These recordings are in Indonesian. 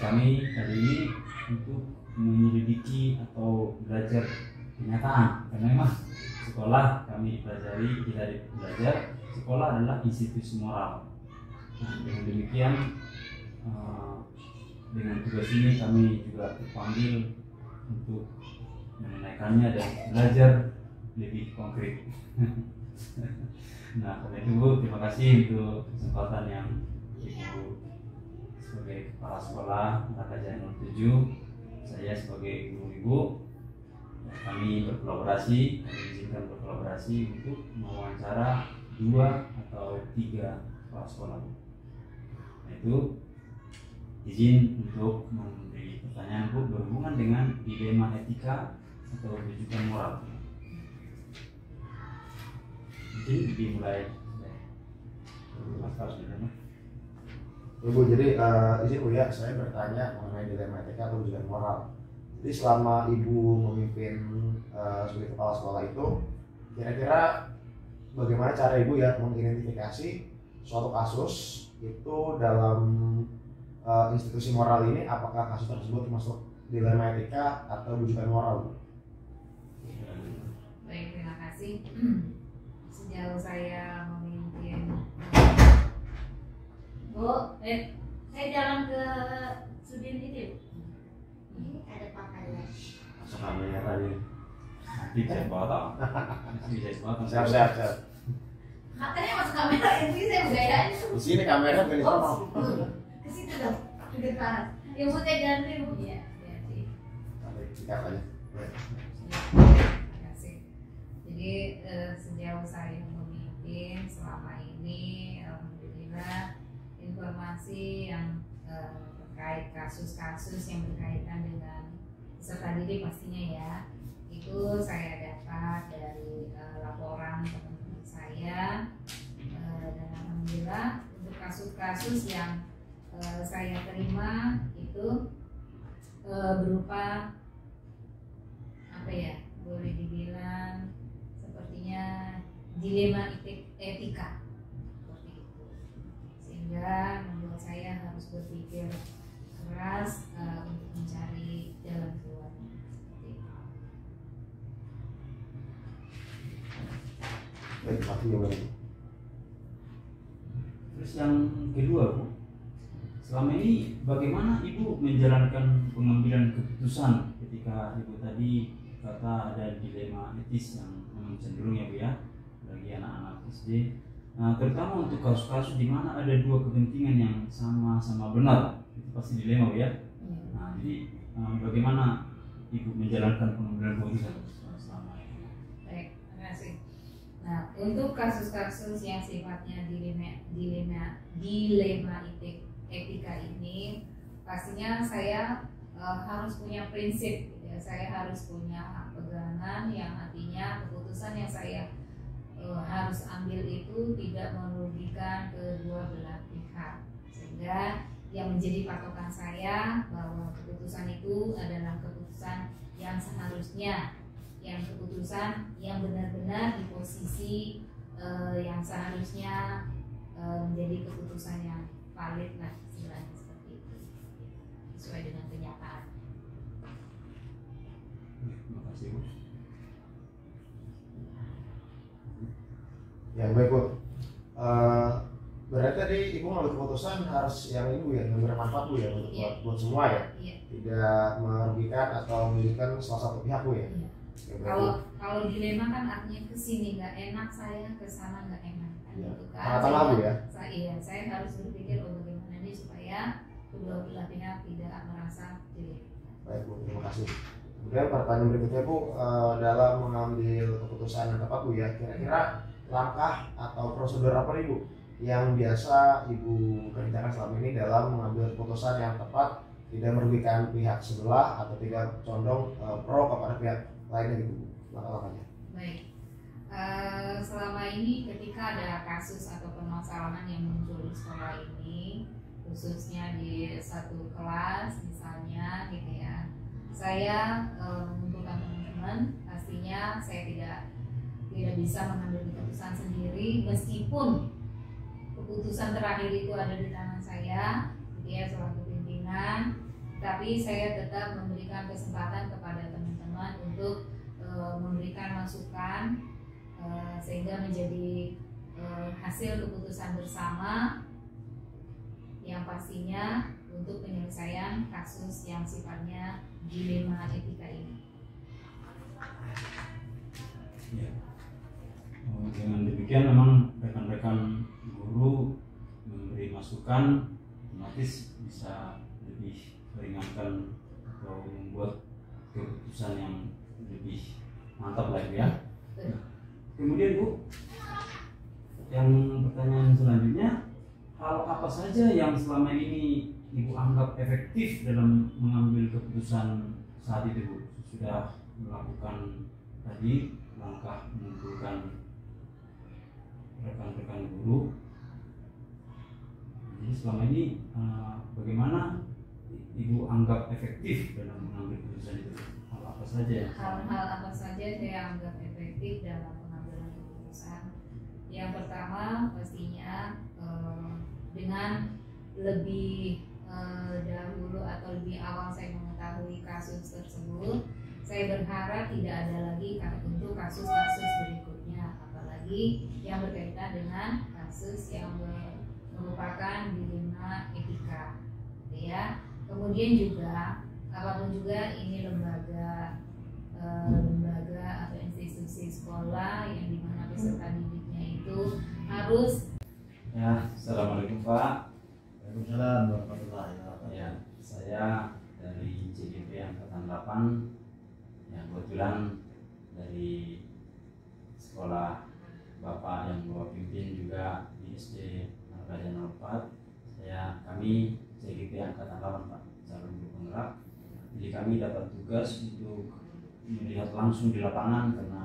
kami hari ini untuk menyelidiki atau belajar kenyataan, karena memang sekolah kami pelajari, kita belajar sekolah adalah institusi moral. Nah, dengan demikian dengan tugas ini kami juga dipanggil untuk menunaikannya dan belajar lebih konkret. Nah, karena itu Bu, terima kasih untuk kesempatan yang Ibu sebagai kepala sekolah Rakaja 07, saya sebagai guru Ibu, kami berkolaborasi, kami izinkan berkolaborasi untuk mewawancara 2 atau 3 kepala sekolah. Nah, itu izin untuk memberi pertanyaan Bu berhubungan dengan dilema etika atau rujukan moral. Jadi dimulai Ibu, jadi izin Bu ya, saya bertanya mengenai dilema etika atau rujukan moral. Jadi selama Ibu memimpin sebagai kepala sekolah itu, kira-kira bagaimana cara Ibu ya mengidentifikasi suatu kasus itu dalam institusi moral ini, apakah kasus tersebut termasuk dilema etika atau rujukan moral, Bu? Baik, terima kasih. Sejauh saya memimpin saya jalan ke Sudin itu. Ini ada pakarnya. Kamera tadi. Nanti saya bawa Siap. Katanya masuk kamera ini saya bergayain. Di sini kamera pilih sama. Ke situ dong, ke depan. Ibu saya jalan dulu. Iya, sih. Siap aja. Terima kasih. Jadi sejauh saya memimpin selama ini, alhamdulillah informasi yang terkait kasus-kasus yang berkaitan dengan peserta didik pastinya ya, itu saya dapat dari laporan teman-teman saya, dan alhamdulillah untuk kasus-kasus yang saya terima itu berupa apa ya, boleh dibilang sepertinya dilema etika seperti itu, sehingga membuat saya harus berpikir keras untuk mencari jalan keluar seperti itu. Baik, makasih. Terus yang kedua Bu, selama ini bagaimana Ibu menjalankan pengambilan keputusan ketika Ibu tadi kata ada dilema etis yang memang cenderung ya Bu ya bagi anak-anak SD, nah, terutama untuk kasus-kasus di mana ada 2 kepentingan yang sama-sama benar, itu pasti dilema Bu ya. Nah, jadi bagaimana Ibu menjalankan pengambilan keputusan selama ini? Baik, terima kasih. Nah, untuk kasus-kasus yang sifatnya dilema etika ini, pastinya saya harus punya prinsip, gitu ya. Saya harus punya pegangan yang artinya keputusan yang saya harus ambil itu tidak merugikan kedua belah pihak, sehingga yang menjadi patokan saya bahwa keputusan itu adalah keputusan yang seharusnya, yang keputusan yang benar-benar di posisi yang seharusnya menjadi keputusan yang valid lah, istilahnya seperti itu, sesuai dengan kenyataan. Terima kasih Bu. Ya baik Bu. Berarti tadi Ibu ngambil keputusan harus yang ini Bu ya, yang bermanfaat Bu ya untuk buat semua ya. Iya. Tidak merugikan atau merugikan salah satu pihak Bu ya. Iya. Ya, Kalau dilema kan artinya kesini nggak enak saya, kesana nggak enak kan, ya. gitu kan. Tengah-tengah Bu ya. Saya harus berpikir bagaimana nih supaya kedua belah pihak tidak merasa dilema. Baik Bu, terima kasih. Kemudian pertanyaan berikutnya Bu, dalam mengambil keputusan yang tepat Bu ya, kira-kira langkah atau prosedur apa nih Bu yang biasa Ibu kerjakan selama ini dalam mengambil keputusan yang tepat, tidak merugikan pihak sebelah atau tidak condong pro kepada pihak lainnya gitu Bu, langkah-langkahnya? Baik, selama ini ketika ada kasus atau permasalahan yang muncul di sekolah ini, khususnya di satu kelas misalnya gitu ya, saya mengumpulkan teman-teman, pastinya saya tidak bisa mengambil keputusan sendiri, meskipun keputusan terakhir itu ada di tangan saya, dia selaku pimpinan. tapi saya tetap memberikan kesempatan kepada teman-teman untuk memberikan masukan sehingga menjadi hasil keputusan bersama yang pastinya untuk penyelesaian kasus yang sifatnya dilema etika ini. Ya. Dengan demikian memang rekan-rekan guru memberi masukan otomatis bisa lebih meringankan atau membuat keputusan yang lebih mantap lagi ya. Kemudian Bu, yang pertanyaan selanjutnya, hal apa saja yang selama ini Ibu anggap efektif dalam mengambil keputusan saat itu Bu? Sudah melakukan tadi langkah mengumpulkan rekan-rekan guru. Jadi selama ini bagaimana Ibu anggap efektif dalam mengambil keputusan itu? Hal apa saja? Hal-hal apa saja saya anggap efektif dalam pengambilan keputusan? Yang pertama pastinya dengan lebih dahulu atau lebih awal saya mengetahui kasus tersebut, saya berharap tidak ada lagi untuk kasus-kasus berikutnya, apalagi yang berkaitan dengan kasus yang merupakan dilema etika, gitu ya. Kemudian juga apapun juga ini lembaga atau institusi sekolah yang dimana peserta didiknya itu harus. Ya, assalamualaikum Pak. Waalaikumsalam warahmatullahi wabarakatuh. Ya, saya dari CGP Angkatan 8 yang kebetulan dari sekolah Bapak yang Bapak pimpin juga di SD Raja 04. Kami CGP Angkatan 8 Pak, calon guru penggerak. Jadi kami dapat tugas untuk melihat langsung di lapangan karena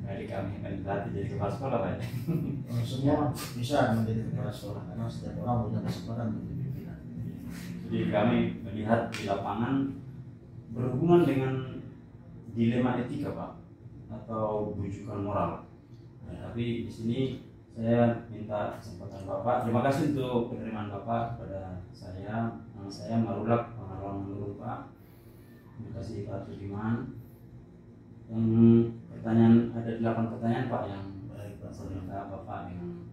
adik kami akan dilatih jadi kepala sekolah Pak. Semua bisa menjadi kepala sekolah karena setiap orang punya kesempatan untuk pimpinan. Jadi kami melihat di lapangan berhubungan dengan dilema etika Pak atau bujukan moral. Nah, tapi di sini saya minta kesempatan Bapak. Terima kasih untuk penerimaan Bapak kepada saya. Nama saya Marulak Pengalaman Menurut Pak. Terima kasih Pak Sudiman. Yang pertanyaan ada 8 pertanyaan Pak yang Baik Pak. saya minta Bapak yang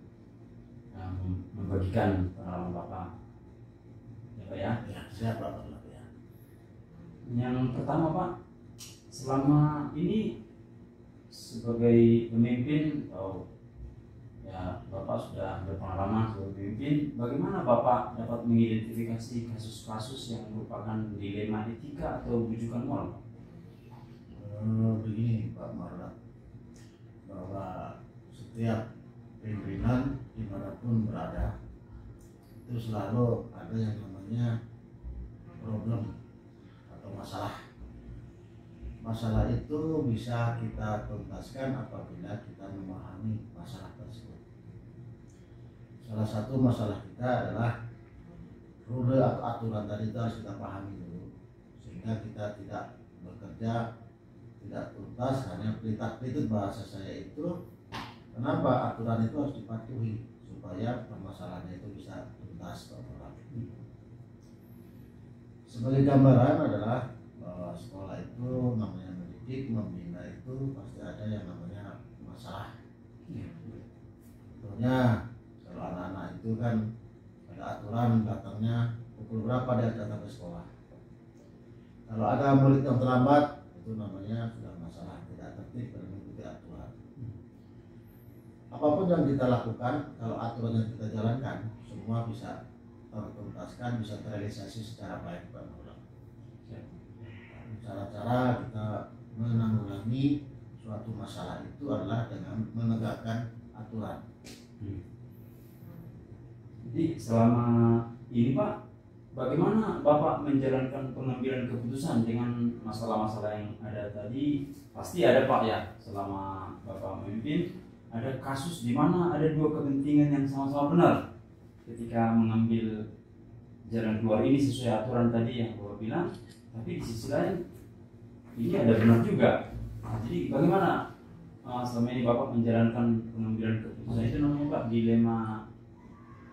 membagikan pengalaman Bapak. Ya Pak ya. Ya, siapa Pak? Ya. Yang pertama Pak, selama ini sebagai pemimpin atau ya Bapak sudah berpengalaman sebagai pemimpin, bagaimana Bapak dapat mengidentifikasi kasus-kasus yang merupakan dilema etika atau bujukan moral Pak? Begini Pak Marla, bahwa setiap pimpinan dimanapun berada itu selalu ada yang namanya problem atau masalah. Masalah itu bisa kita tuntaskan apabila kita memahami masalah tersebut. Salah satu masalah kita adalah rule atau aturan tadi itu harus kita pahami dulu, sehingga kita tidak bekerja tidak tuntas hanya pelita-pelitut bahasa saya itu. Kenapa aturan itu harus dipatuhi supaya permasalahannya itu bisa tuntas orang. Sebagai gambaran adalah bahwa sekolah itu namanya mendidik, membina itu pasti ada yang namanya masalah. Contohnya kalau anak-anak itu kan ada aturan datangnya pukul berapa dia datang ke sekolah. Kalau ada murid yang terlambat itu namanya sudah masalah, tidak tertib dan mengikuti aturan. Apapun yang kita lakukan, kalau aturan yang kita jalankan semua bisa tertuntaskan, bisa terrealisasi secara baik. Cara-cara kita menanggulangi suatu masalah itu adalah dengan menegakkan aturan. Jadi selama ini Pak, bagaimana Bapak menjalankan pengambilan keputusan dengan masalah-masalah yang ada tadi? Pasti ada Pak ya, selama Bapak memimpin ada kasus di mana ada dua kepentingan yang sama-sama benar ketika mengambil jalan keluar ini sesuai aturan tadi yang Bapak bilang, tapi di sisi lain ini ada benar juga. Nah, jadi bagaimana selama ini Bapak menjalankan pengambilan keputusan itu namanya Pak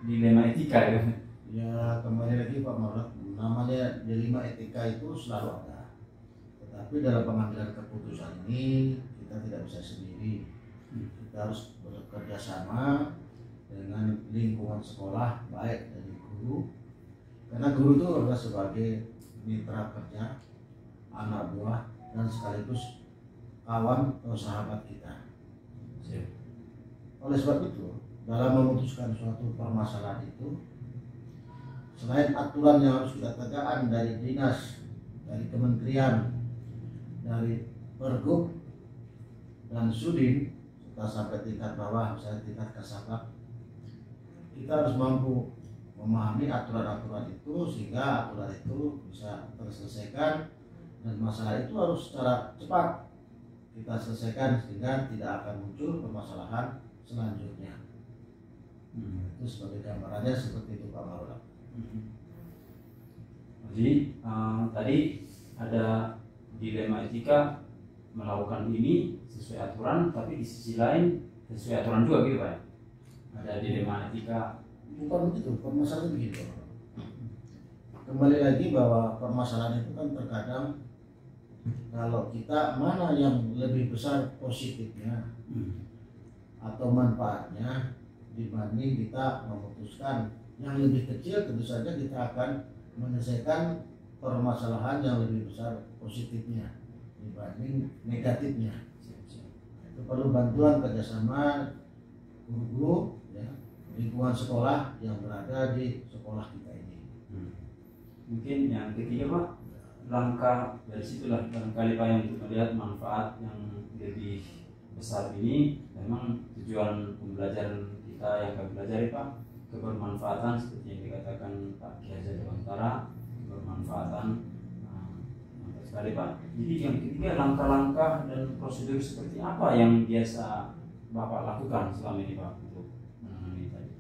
dilema etika ya? Ya kembali lagi Pak Maulana namanya dilema etika itu selalu ada. Tetapi dalam pengambilan keputusan ini kita tidak bisa sendiri. Kita harus bekerja sama dengan lingkungan sekolah, baik dari guru, karena guru itu adalah sebagai mitra kerja, anak buah, dan sekaligus kawan atau sahabat kita. Oleh sebab itu, dalam memutuskan suatu permasalahan itu, selain aturan yang harus kita tegakkan dari dinas, dari kementerian, dari pergub dan sudin, serta sampai tingkat bawah, misalnya tingkat kasabag, kita harus mampu memahami aturan-aturan itu sehingga aturan itu bisa terselesaikan, dan masalah itu harus secara cepat kita selesaikan sehingga tidak akan muncul permasalahan selanjutnya. Itu sebagai gambarannya seperti itu Pak Maulana. Jadi tadi ada dilema etika melakukan ini sesuai aturan, tapi di sisi lain sesuai aturan juga gitu Pak ya? Ada dilema etika. Bukan begitu, permasalahan begini Pak. Kembali lagi bahwa permasalahan itu kan terkadang kalau kita mana yang lebih besar positifnya atau manfaatnya dibanding kita memutuskan yang lebih kecil, tentu saja kita akan menyelesaikan permasalahan yang lebih besar positifnya dibanding negatifnya. Itu perlu bantuan kerjasama guru-guru, ya, lingkungan sekolah yang berada di sekolah kita ini. Mungkin yang ketiga Pak, langkah dari situlah barangkali Pak yang untuk melihat manfaat yang lebih besar ini. Memang tujuan pembelajaran kita yang kami pelajari Pak, kebermanfaatan seperti yang dikatakan Pak Kiai Haji Dewantara, kebermanfaatan mantap sekali Pak. Jadi yang ketiga, langkah-langkah dan prosedur seperti apa yang biasa Bapak lakukan selama ini Pak untuk menangani tadi?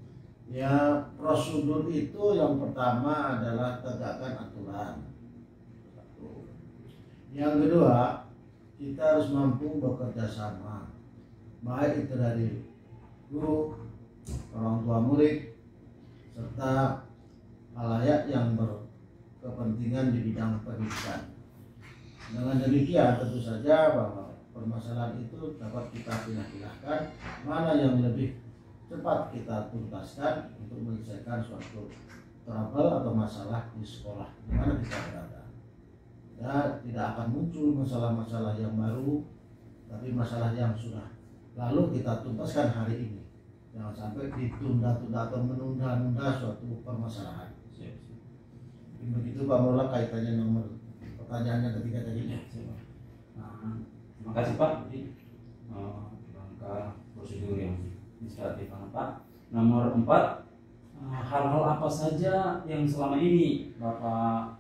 Ya, prosedur itu yang pertama adalah tegakkan aturan. Yang kedua, kita harus mampu bekerja sama, baik itu dari guru, orang tua murid, serta halayak yang berkepentingan di bidang pendidikan. Dengan demikian tentu saja bahwa permasalahan itu dapat kita pilah-pilahkan mana yang lebih cepat kita tuntaskan untuk menyelesaikan suatu trouble atau masalah di sekolah di mana kita berada. Ya, tidak akan muncul masalah-masalah yang baru, tapi masalah yang sudah lalu kita tuntaskan hari ini. Jangan sampai ditunda-tunda atau menunda-nunda suatu permasalahan. Begitu Pak Maulana kaitannya nomor pertanyaannya ketiga tadi. Terima kasih Pak. Jadi langkah prosedur yang inisiatif Pak. Nomor 4, hal-hal apa saja yang selama ini Bapak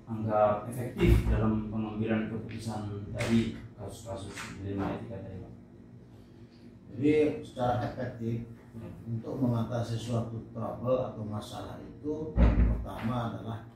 anggap efektif dalam pengambilan keputusan dari kasus-kasus dilema etika tadi Pak? Jadi secara efektif untuk mengatasi suatu trouble atau masalah itu pertama adalah